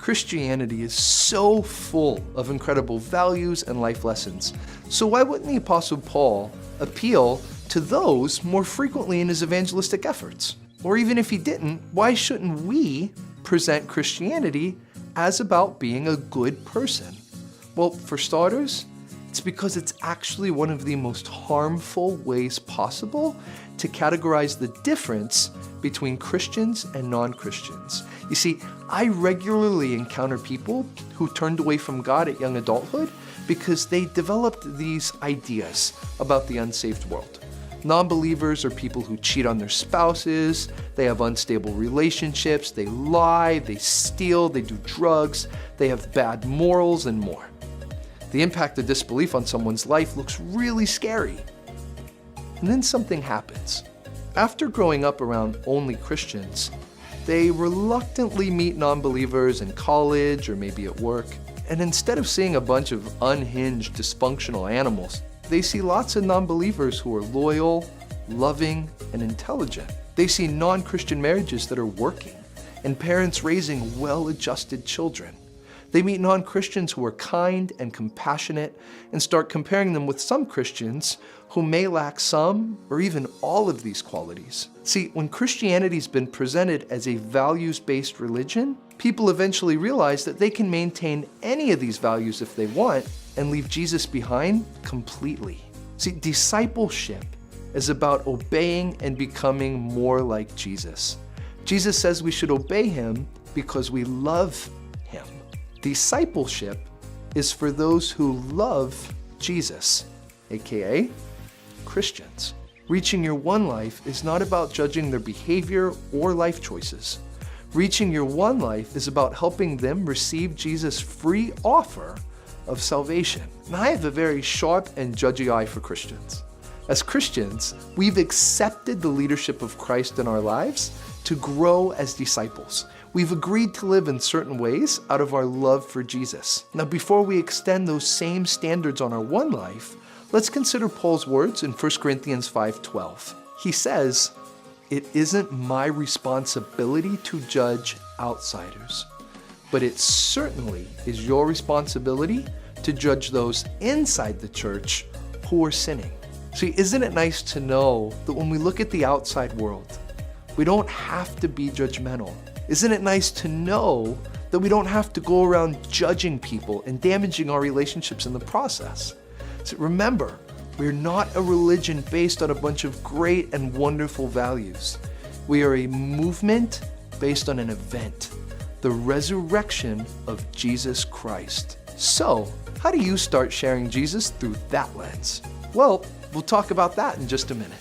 Christianity is so full of incredible values and life lessons. So why wouldn't the Apostle Paul appeal to those more frequently in his evangelistic efforts? Or even if he didn't, why shouldn't we present Christianity as about being a good person? Well, for starters, it's because it's actually one of the most harmful ways possible to categorize the difference between Christians and non-Christians. You see, I regularly encounter people who turned away from God at young adulthood because they developed these ideas about the unsaved world. Non-believers are people who cheat on their spouses, they have unstable relationships, they lie, they steal, they do drugs, they have bad morals, and more. The impact of disbelief on someone's life looks really scary. And then something happens. After growing up around only Christians, they reluctantly meet non-believers in college or maybe at work. And instead of seeing a bunch of unhinged, dysfunctional animals, they see lots of non-believers who are loyal, loving, and intelligent. They see non-Christian marriages that are working and parents raising well-adjusted children. They meet non-Christians who are kind and compassionate and start comparing them with some Christians who may lack some or even all of these qualities. See, when Christianity's been presented as a values-based religion, people eventually realize that they can maintain any of these values if they want and leave Jesus behind completely. See, discipleship is about obeying and becoming more like Jesus. Jesus says we should obey him because we love him. Discipleship is for those who love Jesus, aka Christians. Reaching your one life is not about judging their behavior or life choices. Reaching your one life is about helping them receive Jesus' free offer of salvation. And I have a very sharp and judgy eye for Christians. As Christians, we've accepted the leadership of Christ in our lives to grow as disciples. We've agreed to live in certain ways out of our love for Jesus. Now, before we extend those same standards on our one life, let's consider Paul's words in 1 Corinthians 5:12. He says, "It isn't my responsibility to judge outsiders, but it certainly is your responsibility to judge those inside the church who are sinning." See, isn't it nice to know that when we look at the outside world, we don't have to be judgmental? Isn't it nice to know that we don't have to go around judging people and damaging our relationships in the process? So remember, we're not a religion based on a bunch of great and wonderful values. We are a movement based on an event, the resurrection of Jesus Christ. So, how do you start sharing Jesus through that lens? Well, we'll talk about that in just a minute.